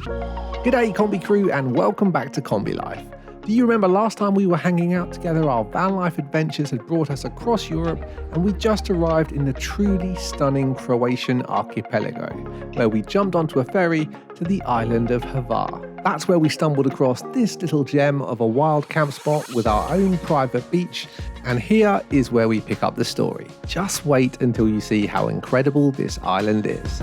G'day Kombi Crew and welcome back to Kombi Life. Do you remember last time we were hanging out together, our van life adventures had brought us across Europe and we just arrived in the truly stunning Croatian archipelago, where we jumped onto a ferry to the island of Hvar. That's where we stumbled across this little gem of a wild camp spot with our own private beach, and here is where we pick up the story. Just wait until you see how incredible this island is.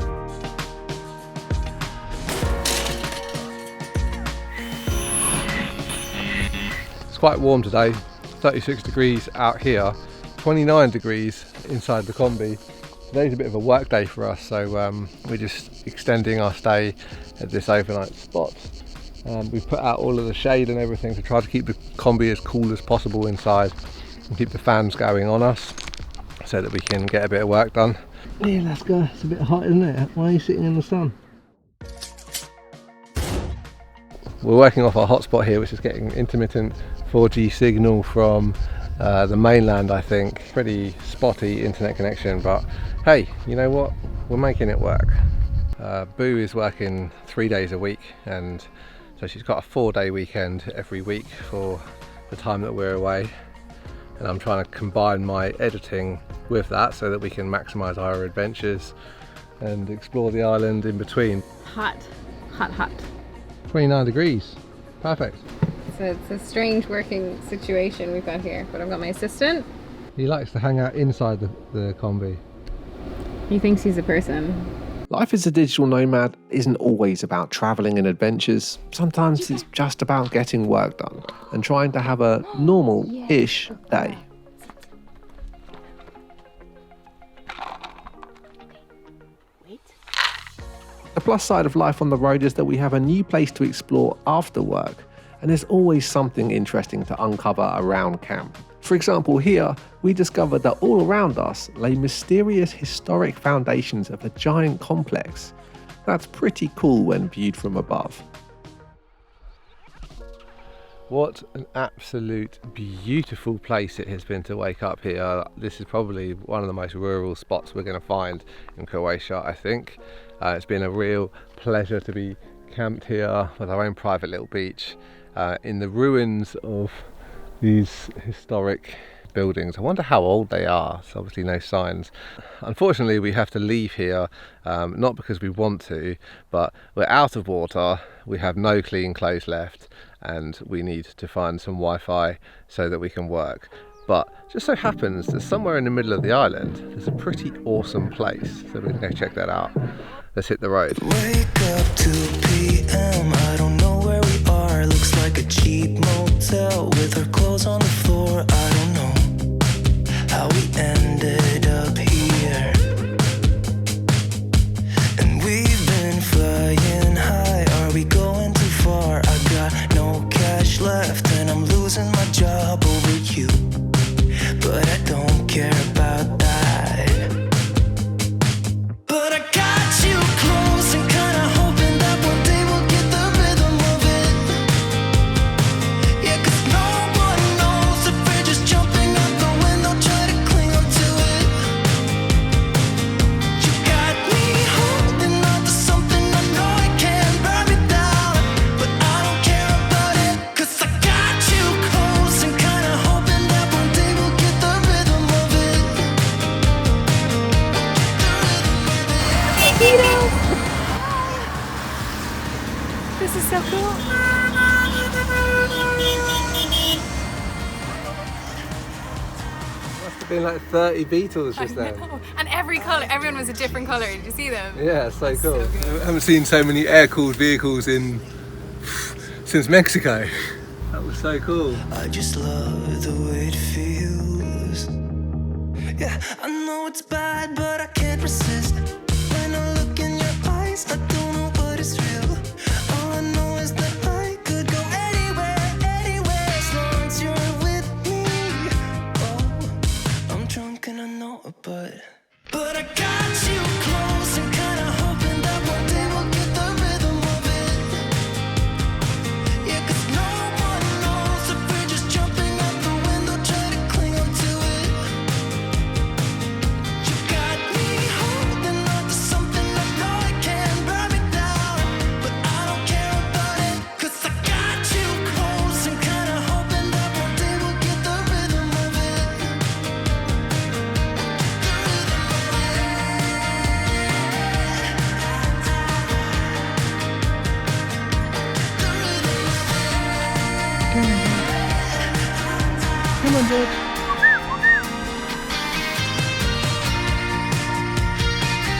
It's quite warm today, 36 degrees out here, 29 degrees inside the Kombi. Today's a bit of a work day for us, so we're just extending our stay at this overnight spot. We've put out all of the shade and everything to try to keep the Kombi as cool as possible inside and keep the fans going on us so that we can get a bit of work done. Yeah, let's go. It's a bit hot, isn't it? Why are you sitting in the sun? We're working off our hotspot here, which is getting intermittent 4G signal from the mainland, I think. Pretty spotty internet connection, but hey, you know what? We're making it work. Boo is working 3 days a week, and so she's got a 4-day weekend every week for the time that we're away. And I'm trying to combine my editing with that so that we can maximise our adventures and explore the island in between. Hot, hot, hot. 29 degrees, perfect. So it's a strange working situation we've got here, but I've got my assistant. He likes to hang out inside the Kombi. He thinks he's a person. Life as a digital nomad isn't always about travelling and adventures. Sometimes it's just about getting work done and trying to have a normal-ish day. The plus side of life on the road is that we have a new place to explore after work, and there's always something interesting to uncover around camp. For example, here we discovered that all around us lay mysterious historic foundations of a giant complex. That's pretty cool when viewed from above. What an absolute beautiful place it has been to wake up here. This is probably one of the most rural spots we're going to find in Croatia, I think. It's been a real pleasure to be camped here with our own private little beach in the ruins of these historic buildings. I wonder how old they are. There's obviously no signs. Unfortunately, we have to leave here, not because we want to, but we're out of water, we have no clean clothes left, and we need to find some Wi-Fi so that we can work. But just so happens that somewhere in the middle of the island there's a pretty awesome place, so we're going to go check that out. Let's hit the road. Wake up 2 p.m. I don't know where we are. Looks like a cheap motel with our clothes on the floor. I don't know how we ended up here. And we've been flying high. Are we going too far? I got no cash left and I'm losing my job over you. But I don't care about that. But I got you close and kinda hoping that one day we'll get the rhythm of it. Yeah, 'cause no one knows if we're just jumping out the window, try to cling on to it. You got me holding on to something I know I can't burn me down, but I don't care about it, 'cause I got you close and kinda hoping that one day we'll get the rhythm of it. This is so cool. Must have been like 30 beetles just then. And every colour, everyone was a different colour. Did you see them? Yeah, so cool. so good. I haven't seen so many air-cooled vehicles since Mexico. That was so cool. I just love the way it feels. Yeah, I know it's bad, but I can't resist. When I look in your eyes, I don't know what is real. All I know is that I could go anywhere, as long as you're with me. Oh, I'm drunk and I know it, but I got you close and kinda hoping that one day we'll get the rhythm of it. Yeah, 'cause no one knows if we're just jumping out the window, try to cling on to it. You got me holding on good.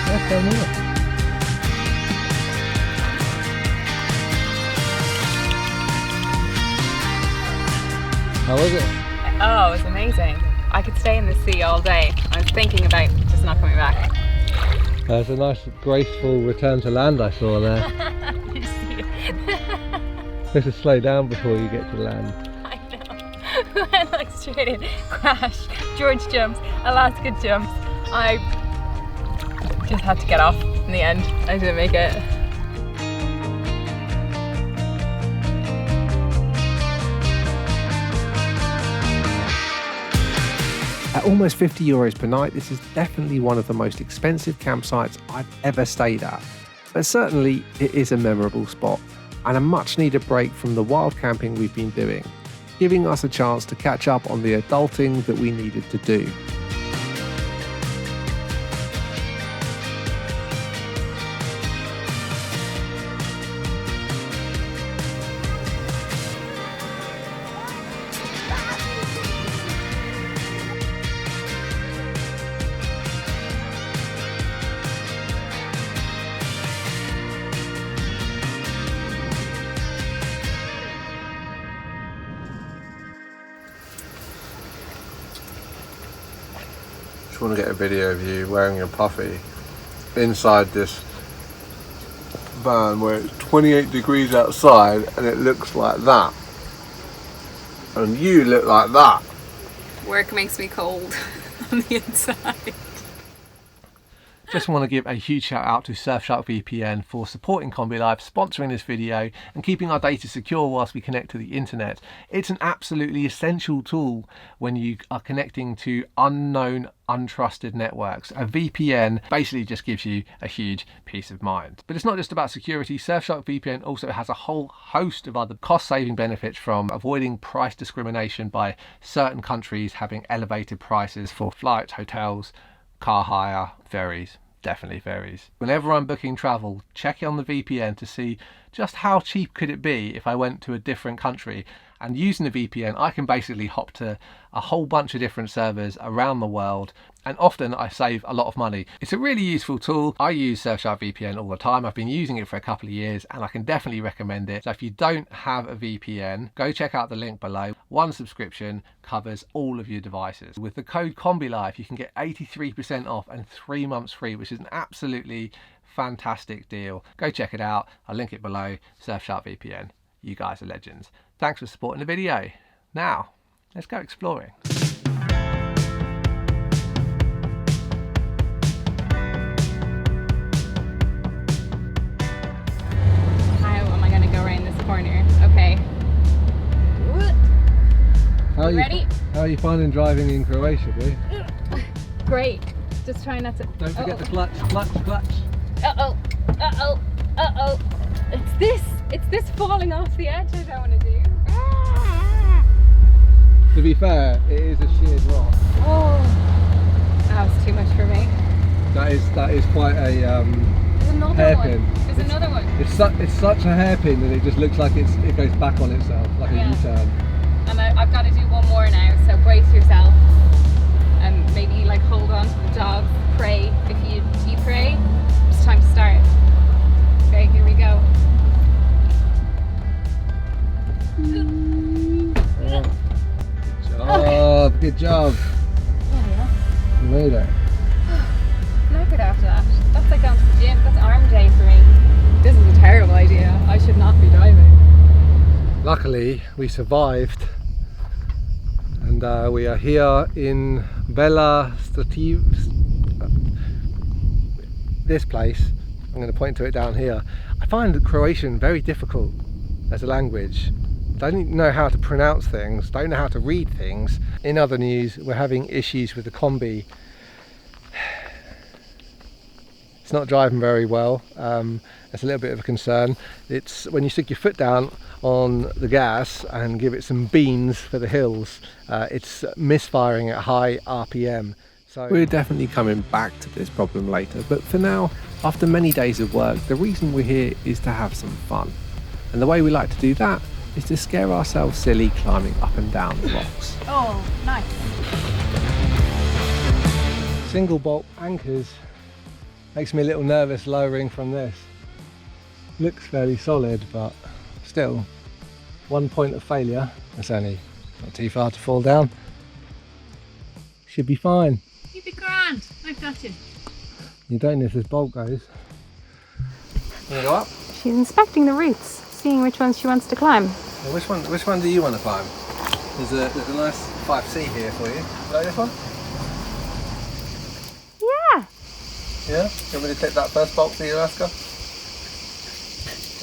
Let's go more. How was it? Oh, it was amazing. I could stay in the sea all day. I was thinking about just not coming back. There's a nice graceful return to land I saw there. You see it? This is slow down before you get to land. I know. Went like straight in. Crash. George jumps. Alaska jumps. I just had to get off in the end. I didn't make it. At almost €50 per night, this is definitely one of the most expensive campsites I've ever stayed at. But certainly it is a memorable spot and a much needed break from the wild camping we've been doing, giving us a chance to catch up on the adulting that we needed to do. Just want to get a video of you wearing your puffy inside this van where it's 28 degrees outside and it looks like that. And you look like that. Work makes me cold on the inside. Just want to give a huge shout out to Surfshark VPN for supporting Kombi Life, sponsoring this video and keeping our data secure whilst we connect to the internet. It's an absolutely essential tool when you are connecting to unknown, untrusted networks. A VPN basically just gives you a huge peace of mind. But it's not just about security. Surfshark VPN also has a whole host of other cost-saving benefits, from avoiding price discrimination by certain countries having elevated prices for flights, hotels, car hire, ferries, definitely ferries. Whenever I'm booking travel, check on the VPN to see just how cheap could it be if I went to a different country. And using the VPN, I can basically hop to a whole bunch of different servers around the world, and often I save a lot of money. It's a really useful tool. I use Surfshark VPN all the time. I've been using it for a couple of years and I can definitely recommend it. So if you don't have a VPN, go check out the link below. One subscription covers all of your devices. With the code Kombi Life, you can get 83% off and 3 months free, which is an absolutely fantastic deal. Go check it out. I'll link it below. Surfshark VPN. You guys are legends. Thanks for supporting the video. Now, let's go exploring. How am I going to go around this corner? Okay. Ready? How are you finding driving in Croatia, boo? Great. Just try not to... Don't forget the clutch, clutch, clutch. Uh-oh. Uh-oh. Uh-oh. It's this falling off the edge I don't want to do. To be fair, it is a sheared rock. Oh, that was too much for me. That is quite a There's another hairpin. one. There's another one. It's such a hairpin that it just looks like it goes back on itself, like a U-turn. And I've got to do one more now, so brace yourself. And maybe like hold on to the dog, pray. If you pray, it's time to start. Okay, here we go. Good job. Oh, yeah. You made it. Knackered after that. That's like going to the gym. That's arm day for me. This is a terrible idea. I should not be driving. Luckily, we survived, and we are here in Bela Stativ. This place, I'm going to point to it down here. I find Croatian very difficult as a language. Don't know how to pronounce things, don't know how to read things. In other news, we're having issues with the Kombi. It's not driving very well. It's a little bit of a concern. It's when you stick your foot down on the gas and give it some beans for the hills, it's misfiring at high RPM. So We're definitely coming back to this problem later, but for now, after many days of work, the reason we're here is to have some fun. And the way we like to do that is to scare ourselves silly climbing up and down the rocks. Oh, nice. Single bolt anchors makes me a little nervous lowering from this. Looks fairly solid, but still, one point of failure. It's only not too far to fall down. Should be fine. You'd be grand. I've got you. You don't know if this bolt goes. Can you go up? She's inspecting the routes, seeing which ones she wants to climb. Well, which one do you want to climb? There's a nice 5C here for you. Like this one? Yeah. Yeah? Do you want me to take that first bolt for you, Alaska?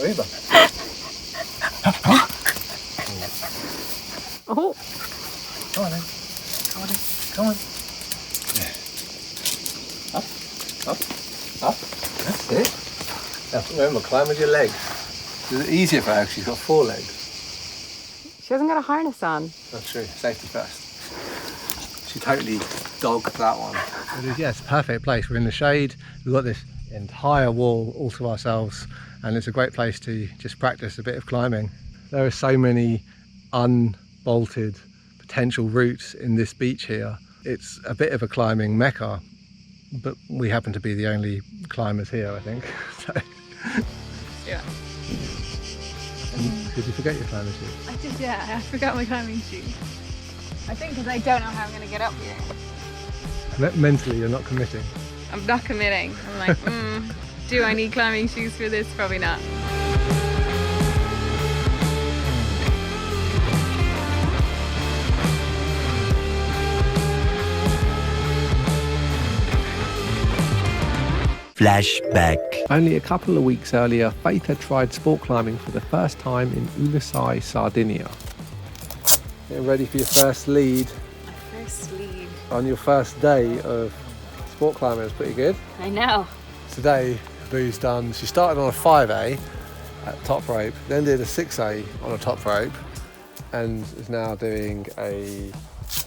Arriba. Oh. Come on then. Come on then. Come on. Up. Up. Up. That's it. Now remember, climb with your legs. Is it easier for her because she's got 4 legs? She hasn't got a harness on. That's true. Safety first. She totally dogged that one. Yeah, it's a perfect place. We're in the shade. We've got this entire wall all to ourselves, and it's a great place to just practice a bit of climbing. There are so many unbolted potential routes in this beach here. It's a bit of a climbing mecca, but we happen to be the only climbers here, I think. So. Yeah. Did you forget your climbing shoes? I did, yeah. I forgot my climbing shoes. I think because I don't know how I'm going to get up here. Mentally, you're not committing. I'm not committing. I'm like, do I need climbing shoes for this? Probably not. Flashback. Only a couple of weeks earlier, Faith had tried sport climbing for the first time in Ulusai, Sardinia. Getting ready for your first lead. My first lead. On your first day of sport climbing is pretty good. I know. Today, Boo's done, she started on a 5A at top rope, then did a 6A on a top rope, and is now doing a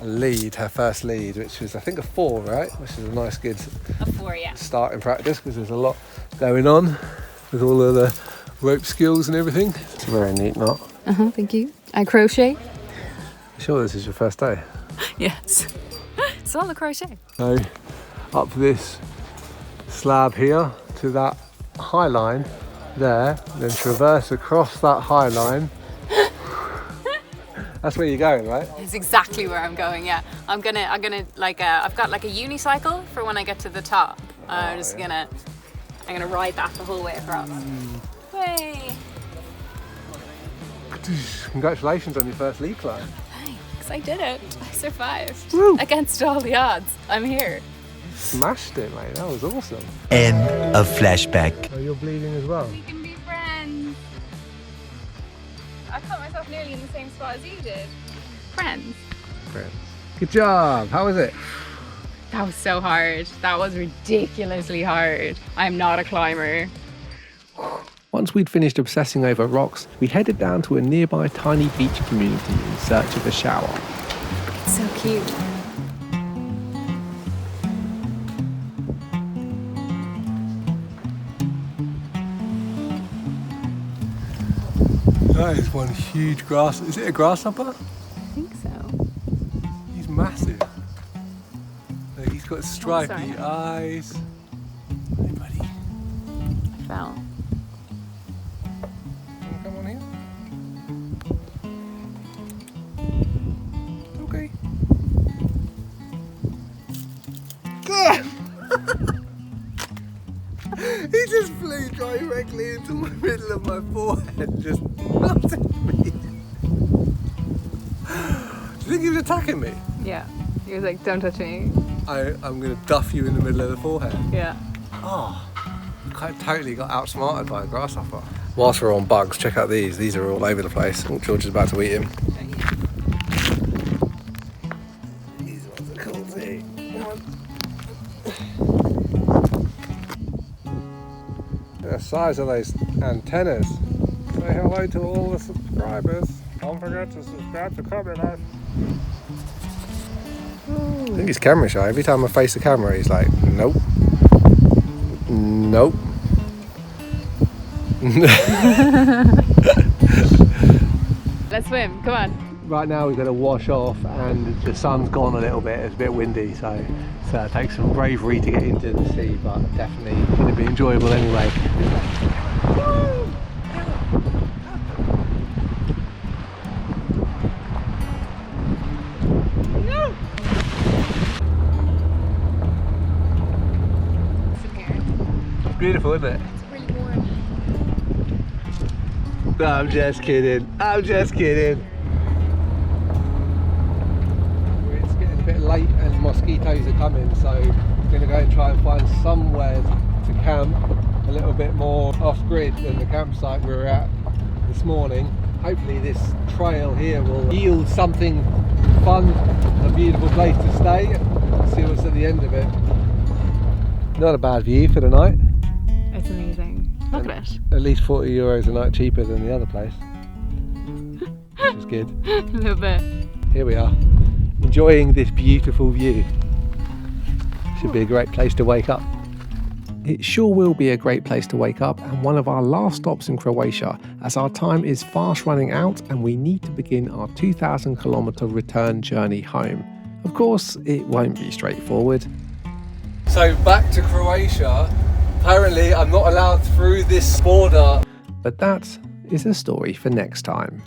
lead, her first lead, which was I think a 4, right? Which is a nice good A 4, yeah. start in practice because there's a lot going on with all of the rope skills and everything. It's a very neat knot. Thank you. I crochet. You sure this is your first day? Yes. It's all the crochet. So up this slab here to that high line there, then traverse across that high line. That's where you're going, right? It's exactly where I'm going, yeah. I'm gonna like, I've got like a unicycle for when I get to the top. I'm gonna ride that the whole way across. Way. Congratulations on your first lead climb. Thanks, I did it. I survived. Woo. Against all the odds. I'm here. Smashed it, mate. That was awesome. End of flashback. Oh, you're bleeding as well. We can be friends. I caught myself nearly in the same spot as you did. Friends. Good job. How was it? That was so hard. That was ridiculously hard. I'm not a climber. Once we'd finished obsessing over rocks, we headed down to a nearby tiny beach community in search of a shower. It's so cute. That is one huge grass. Is it a grasshopper? I think so. He's massive. Look, he's got stripy sorry. eyes. Hey, buddy. Fell. Come on here. Okay. He just flew directly into the middle of my forehead, just nutted me. Do you think he was attacking me? Yeah. He was like, don't touch me. I'm going to duff you in the middle of the forehead. Yeah. Oh, I totally got outsmarted by a grasshopper. Whilst we're on bugs, check out these. These are all over the place. Oh, George is about to eat him. These ones are cool too. The size of those antennas. Say hello to all the subscribers. Don't forget to subscribe to Kombi Life. I think he's camera shy. Every time I face the camera, he's like, nope. Nope. let's swim. Come on. Right now we've got to wash off and the sun's gone a little bit. It's a bit windy, so it takes some bravery to get into the sea, but definitely going to be enjoyable anyway. It's beautiful, isn't it? It's really warm. No, I'm just kidding. I'm just kidding. It's getting a bit late and mosquitoes are coming, so I'm going to go and try and find somewhere to camp a little bit more off-grid than the campsite we were at this morning. Hopefully this trail here will yield something fun, a beautiful place to stay. Let's see what's at the end of it. Not a bad view for the night. It's amazing. Look at it. At least €40 a night cheaper than the other place, which is good. A little bit. Here we are, enjoying this beautiful view. Should be a great place to wake up. It sure will be a great place to wake up and one of our last stops in Croatia, as our time is fast running out and we need to begin our 2,000 kilometre return journey home. Of course, it won't be straightforward. So back to Croatia. Apparently I'm not allowed through this border. But that is a story for next time.